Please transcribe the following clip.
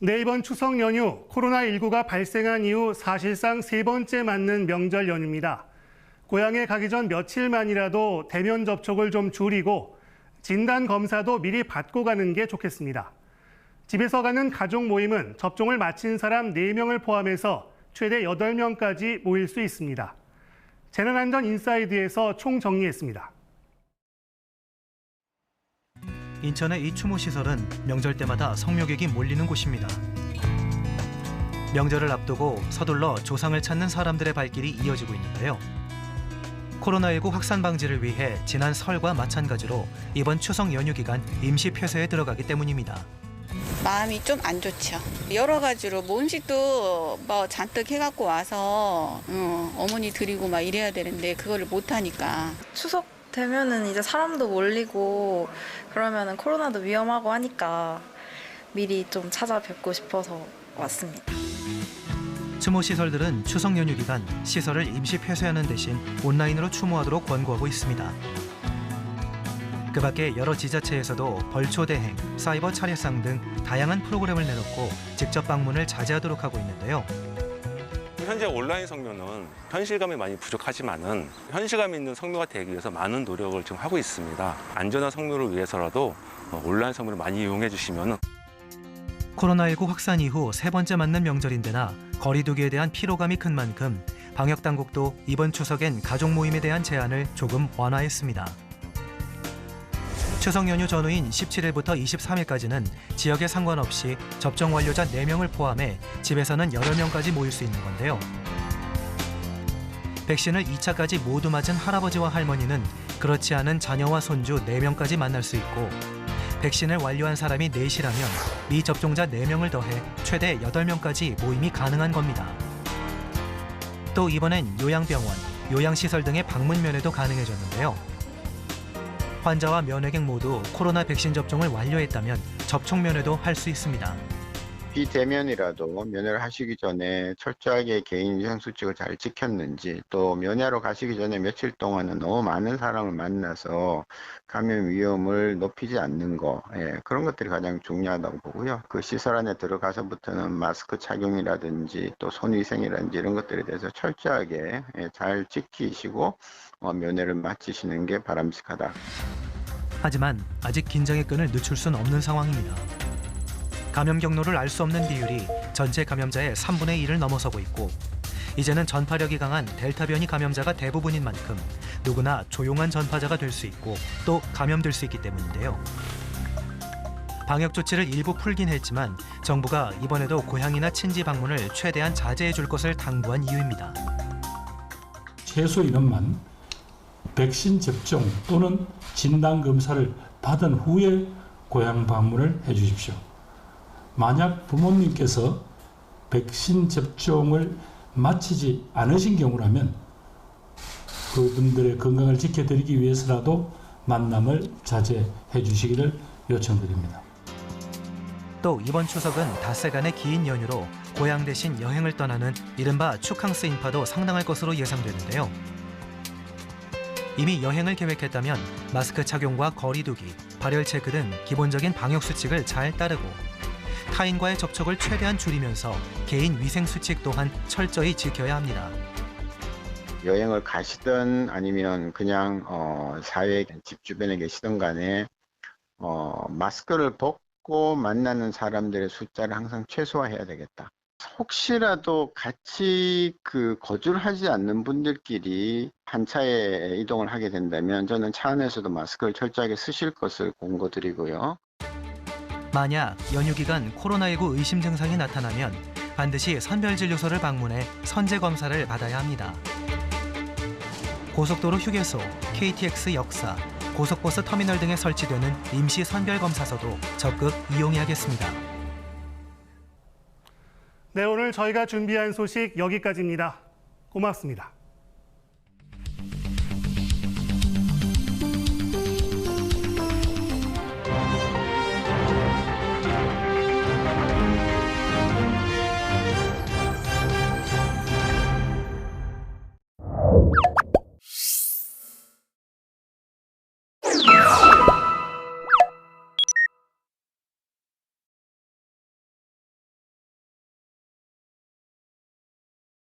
네, 이번 추석 연휴 코로나19가 발생한 이후 사실상 세 번째 맞는 명절 연휴입니다. 고향에 가기 전 며칠만이라도 대면 접촉을 좀 줄이고 진단 검사도 미리 받고 가는 게 좋겠습니다. 집에서 가는 가족 모임은 접종을 마친 사람 4명을 포함해서 최대 8명까지 모일 수 있습니다. 재난안전인사이드에서 총정리했습니다. 인천의 이 추모시설은 명절 때마다 성묘객이 몰리는 곳입니다. 명절을 앞두고 서둘러 조상을 찾는 사람들의 발길이 이어지고 있는데요. 코로나19 확산 방지를 위해 지난 설과 마찬가지로 이번 추석 연휴 기간 임시 폐쇄에 들어가기 때문입니다. 마음이 좀 안 좋죠. 여러 가지로 뭐 음식도 뭐 잔뜩 해갖고 와서 어머니 드리고 막 이래야 되는데 그거를 못 하니까. 추석 되면은 이제 사람도 몰리고 그러면은 코로나도 위험하고 하니까 미리 좀 찾아뵙고 싶어서 왔습니다. 추모 시설들은 추석 연휴 기간 시설을 임시 폐쇄하는 대신 온라인으로 추모하도록 권고하고 있습니다. 그 밖에 여러 지자체에서도 벌초 대행, 사이버 차례상 등 다양한 프로그램을 내놓고 직접 방문을 자제하도록 하고 있는데요. 현재 온라인 성묘는 현실감이 많이 부족하지만은 현실감 있는 성묘가 되기 위해서 많은 노력을 지금 하고 있습니다. 안전한 성묘를 위해서라도 온라인 성묘를 많이 이용해 주시면. 코로나19 확산 이후 세 번째 맞는 명절인데나 거리 두기에 대한 피로감이 큰 만큼 방역 당국도 이번 추석엔 가족 모임에 대한 제한을 조금 완화했습니다. 추석 연휴 전후인 17일부터 23일까지는 지역에 상관없이 접종 완료자 4명을 포함해 집에서는 8명까지 모일 수 있는 건데요. 백신을 2차까지 모두 맞은 할아버지와 할머니는 그렇지 않은 자녀와 손주 4명까지 만날 수 있고 백신을 완료한 사람이 넷이라면 미접종자 4명을 더해 최대 8명까지 모임이 가능한 겁니다. 또 이번엔 요양병원, 요양시설 등의 방문 면회도 가능해졌는데요. 환자와 면회객 모두 코로나 백신 접종을 완료했다면 접촉 면회도 할 수 있습니다. 비대면이라도 면회를 하시기 전에 철저하게 개인 위생 수칙을 잘 지켰는지, 또 면회하러 가시기 전에 며칠 동안은 너무 많은 사람을 만나서 감염 위험을 높이지 않는 거, 그런 것들이 가장 중요하다고 보고요. 그 시설 안에 들어가서부터는 마스크 착용이라든지 또 손위생이라든지 이런 것들에 대해서 철저하게 잘 지키시고 면회를 마치시는 게 바람직하다. 하지만 아직 긴장의 끈을 늦출 수는 없는 상황입니다. 감염 경로를 알 수 없는 비율이 전체 감염자의 3분의 1을 넘어서고 있고 이제는 전파력이 강한 델타 변이 감염자가 대부분인 만큼 누구나 조용한 전파자가 될 수 있고 또 감염될 수 있기 때문인데요. 방역 조치를 일부 풀긴 했지만 정부가 이번에도 고향이나 친지 방문을 최대한 자제해 줄 것을 당부한 이유입니다. 최소 인원만 백신 접종 또는 진단 검사를 받은 후에 고향 방문을 해 주십시오. 만약 부모님께서 백신 접종을 마치지 않으신 경우라면 그분들의 건강을 지켜드리기 위해서라도 만남을 자제해 주시기를 요청드립니다. 또 이번 추석은 닷새간의 긴 연휴로 고향 대신 여행을 떠나는 이른바 축캉스 인파도 상당할 것으로 예상되는데요. 이미 여행을 계획했다면 마스크 착용과 거리 두기, 발열 체크 등 기본적인 방역 수칙을 잘 따르고 타인과의 접촉을 최대한 줄이면서 개인 위생 수칙 또한 철저히 지켜야 합니다. 여행을 가시든 아니면 그냥 사회 집 주변에 계시든 간에 마스크를 벗고 만나는 사람들의 숫자를 항상 최소화해야 되겠다. 혹시라도 같이 거주를 하지 않는 분들끼리 한 차에 이동을 하게 된다면 저는 차 안에서도 마스크를 철저하게 쓰실 것을 권고드리고요. 만약 연휴 기간 코로나19 의심 증상이 나타나면 반드시 선별진료소를 방문해 선제 검사를 받아야 합니다. 고속도로 휴게소, KTX 역사, 고속버스 터미널 등에 설치되는 임시 선별검사소도 적극 이용해야겠습니다. 네, 오늘 저희가 준비한 소식 여기까지입니다. 고맙습니다.